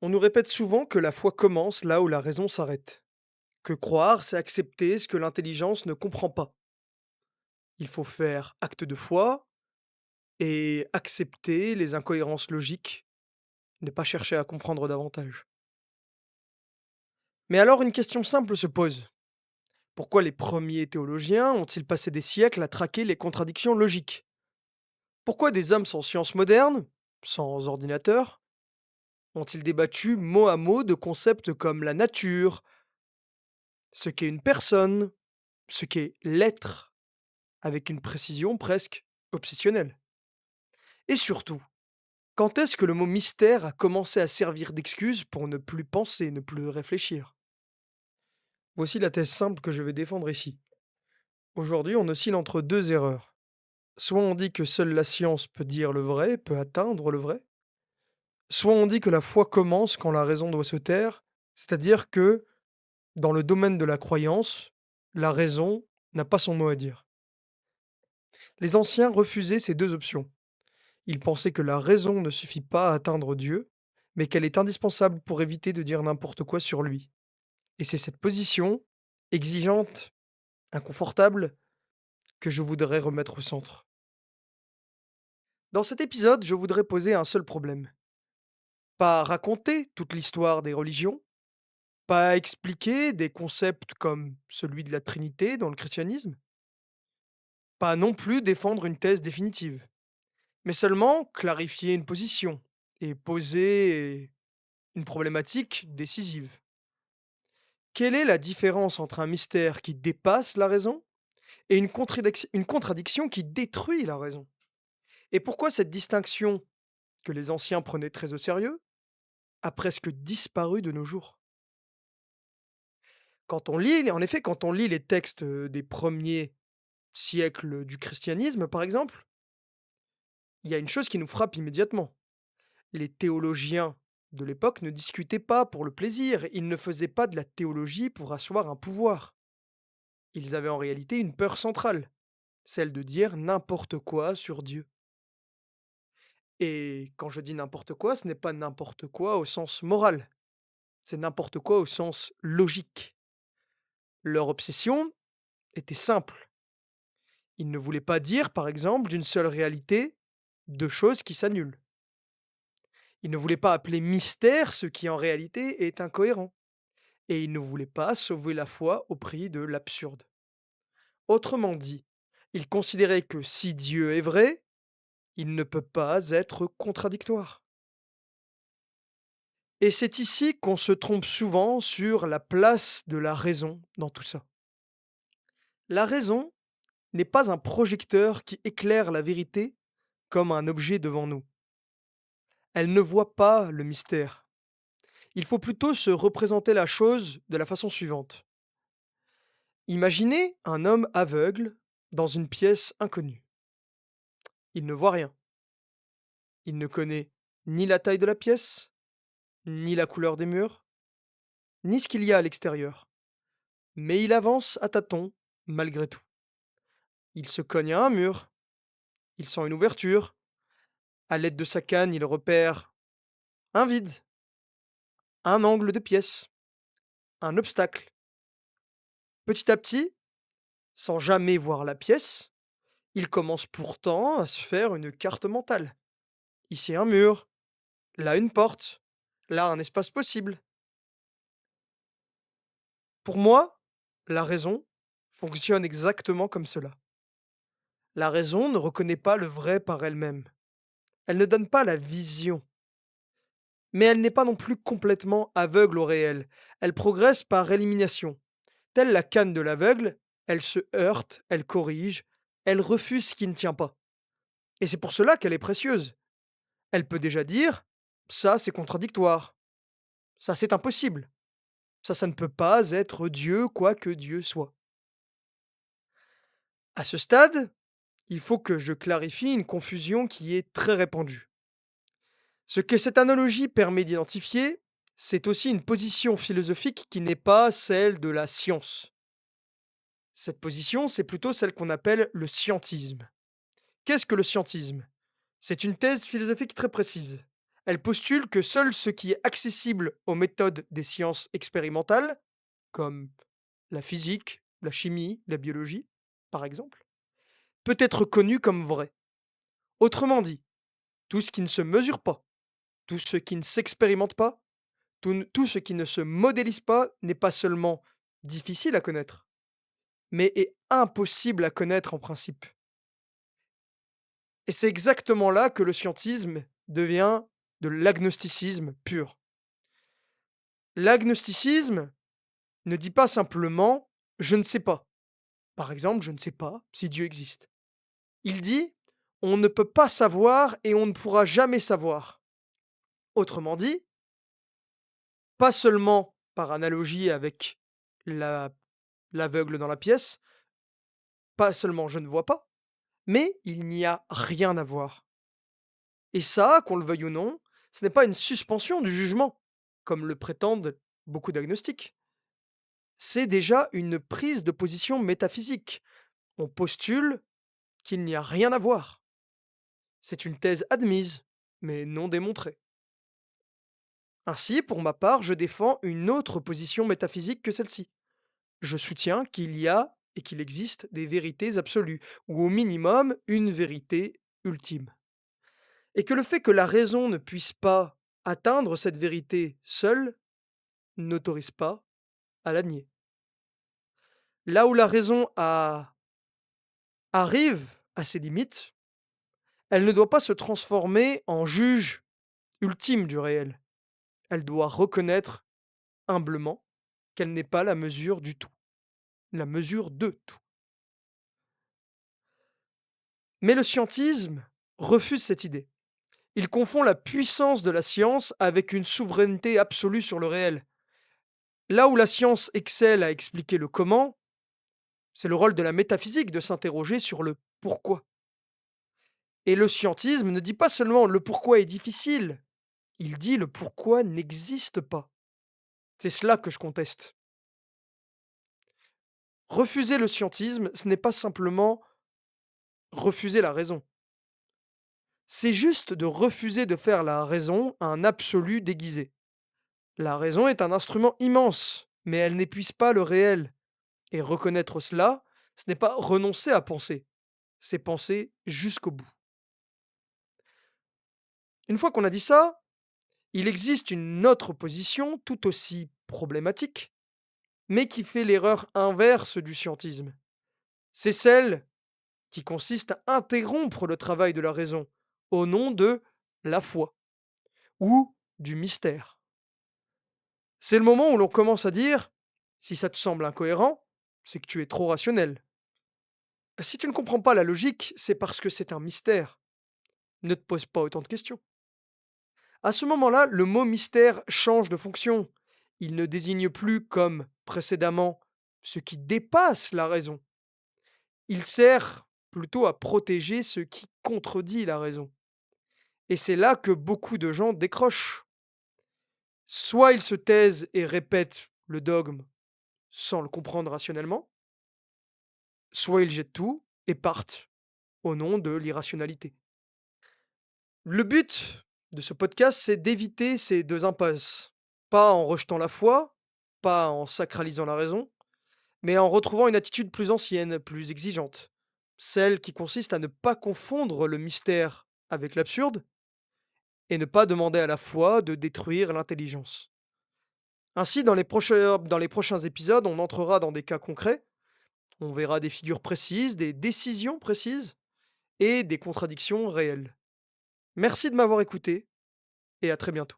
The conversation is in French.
On nous répète souvent que la foi commence là où la raison s'arrête. Que croire, c'est accepter ce que l'intelligence ne comprend pas. Il faut faire acte de foi et accepter les incohérences logiques, ne pas chercher à comprendre davantage. Mais alors une question simple se pose. Pourquoi les premiers théologiens ont-ils passé des siècles à traquer les contradictions logiques? Pourquoi des hommes sans sciences modernes, sans ordinateur, ont-ils débattu mot à mot de concepts comme la nature, ce qu'est une personne, ce qu'est l'être, avec une précision presque obsessionnelle? Et surtout, quand est-ce que le mot mystère a commencé à servir d'excuse pour ne plus penser, ne plus réfléchir? Voici la thèse simple que je vais défendre ici. Aujourd'hui, on oscille entre deux erreurs. Soit on dit que seule la science peut dire le vrai, peut atteindre le vrai, soit on dit que la foi commence quand la raison doit se taire, c'est-à-dire que, dans le domaine de la croyance, la raison n'a pas son mot à dire. Les anciens refusaient ces deux options. Ils pensaient que la raison ne suffit pas à atteindre Dieu, mais qu'elle est indispensable pour éviter de dire n'importe quoi sur lui. Et c'est cette position, exigeante, inconfortable, que je voudrais remettre au centre. Dans cet épisode, je voudrais poser un seul problème. Pas raconter toute l'histoire des religions, pas expliquer des concepts comme celui de la Trinité dans le christianisme, pas non plus défendre une thèse définitive, mais seulement clarifier une position et poser une problématique décisive. Quelle est la différence entre un mystère qui dépasse la raison et une contradiction qui détruit la raison? Et pourquoi cette distinction, que les anciens prenaient très au sérieux, a presque disparu de nos jours? Quand on lit les textes des premiers siècles du christianisme, par exemple, il y a une chose qui nous frappe immédiatement. Les théologiens de l'époque ne discutaient pas pour le plaisir, ils ne faisaient pas de la théologie pour asseoir un pouvoir. Ils avaient en réalité une peur centrale, celle de dire n'importe quoi sur Dieu. Et quand je dis n'importe quoi, ce n'est pas n'importe quoi au sens moral, c'est n'importe quoi au sens logique. Leur obsession était simple. Ils ne voulaient pas dire, par exemple, d'une seule réalité, deux choses qui s'annulent. Ils ne voulaient pas appeler mystère ce qui en réalité est incohérent. Et ils ne voulaient pas sauver la foi au prix de l'absurde. Autrement dit, ils considéraient que si Dieu est vrai, il ne peut pas être contradictoire. Et c'est ici qu'on se trompe souvent sur la place de la raison dans tout ça. La raison n'est pas un projecteur qui éclaire la vérité comme un objet devant nous. Elle ne voit pas le mystère. Il faut plutôt se représenter la chose de la façon suivante. Imaginez un homme aveugle dans une pièce inconnue. Il ne voit rien. Il ne connaît ni la taille de la pièce, ni la couleur des murs, ni ce qu'il y a à l'extérieur. Mais il avance à tâtons malgré tout. Il se cogne à un mur, il sent une ouverture, à l'aide de sa canne il repère un vide, un angle de pièce, un obstacle. Petit à petit, sans jamais voir la pièce, il commence pourtant à se faire une carte mentale. Ici un mur, là une porte, là un espace possible. Pour moi, la raison fonctionne exactement comme cela. La raison ne reconnaît pas le vrai par elle-même. Elle ne donne pas la vision. Mais elle n'est pas non plus complètement aveugle au réel. Elle progresse par élimination. Telle la canne de l'aveugle, elle se heurte, elle corrige, elle refuse ce qui ne tient pas. Et c'est pour cela qu'elle est précieuse. Elle peut déjà dire: ça c'est contradictoire, ça c'est impossible, ça ne peut pas être Dieu quoi que Dieu soit. À ce stade, il faut que je clarifie une confusion qui est très répandue. Ce que cette analogie permet d'identifier, c'est aussi une position philosophique qui n'est pas celle de la science. Cette position, c'est plutôt celle qu'on appelle le scientisme. Qu'est-ce que le scientisme? C'est une thèse philosophique très précise. Elle postule que seul ce qui est accessible aux méthodes des sciences expérimentales, comme la physique, la chimie, la biologie, par exemple, peut être connu comme vrai. Autrement dit, tout ce qui ne se mesure pas, tout ce qui ne s'expérimente pas, tout ce qui ne se modélise pas n'est pas seulement difficile à connaître, mais est impossible à connaître en principe. Et c'est exactement là que le scientisme devient de l'agnosticisme pur. L'agnosticisme ne dit pas simplement je ne sais pas. Par exemple, je ne sais pas si Dieu existe. Il dit on ne peut pas savoir et on ne pourra jamais savoir. Autrement dit, pas seulement par analogie avec la- l'aveugle dans la pièce, pas seulement je ne vois pas, mais il n'y a rien à voir. Et ça, qu'on le veuille ou non, ce n'est pas une suspension du jugement, comme le prétendent beaucoup d'agnostiques. C'est déjà une prise de position métaphysique. On postule qu'il n'y a rien à voir. C'est une thèse admise, mais non démontrée. Ainsi, pour ma part, je défends une autre position métaphysique que celle-ci. Je soutiens qu'il y a et qu'il existe des vérités absolues, ou au minimum une vérité ultime. Et que le fait que la raison ne puisse pas atteindre cette vérité seule n'autorise pas à la nier. Là où la raison arrive à ses limites, elle ne doit pas se transformer en juge ultime du réel. Elle doit reconnaître humblement qu'elle n'est pas la mesure du tout, la mesure de tout. Mais le scientisme refuse cette idée. Il confond la puissance de la science avec une souveraineté absolue sur le réel. Là où la science excelle à expliquer le comment, c'est le rôle de la métaphysique de s'interroger sur le pourquoi. Et le scientisme ne dit pas seulement le pourquoi est difficile, il dit le pourquoi n'existe pas. C'est cela que je conteste. Refuser le scientisme, ce n'est pas simplement refuser la raison. C'est juste de refuser de faire la raison un absolu déguisé. La raison est un instrument immense, mais elle n'épuise pas le réel. Et reconnaître cela, ce n'est pas renoncer à penser, c'est penser jusqu'au bout. Une fois qu'on a dit ça, il existe une autre position tout aussi problématique, mais qui fait l'erreur inverse du scientisme. C'est celle qui consiste à interrompre le travail de la raison au nom de la foi ou du mystère. C'est le moment où l'on commence à dire si ça te semble incohérent, c'est que tu es trop rationnel. Si tu ne comprends pas la logique, c'est parce que c'est un mystère. Ne te pose pas autant de questions. À ce moment-là, le mot mystère change de fonction. Il ne désigne plus, comme précédemment, ce qui dépasse la raison. Il sert plutôt à protéger ce qui contredit la raison. Et c'est là que beaucoup de gens décrochent. Soit ils se taisent et répètent le dogme sans le comprendre rationnellement, soit ils jettent tout et partent au nom de l'irrationalité. Le but de ce podcast, c'est d'éviter ces deux impasses. Pas en rejetant la foi, pas en sacralisant la raison, mais en retrouvant une attitude plus ancienne, plus exigeante. Celle qui consiste à ne pas confondre le mystère avec l'absurde et ne pas demander à la foi de détruire l'intelligence. Ainsi, dans les prochains épisodes, on entrera dans des cas concrets, on verra des figures précises, des décisions précises et des contradictions réelles. Merci de m'avoir écouté et à très bientôt.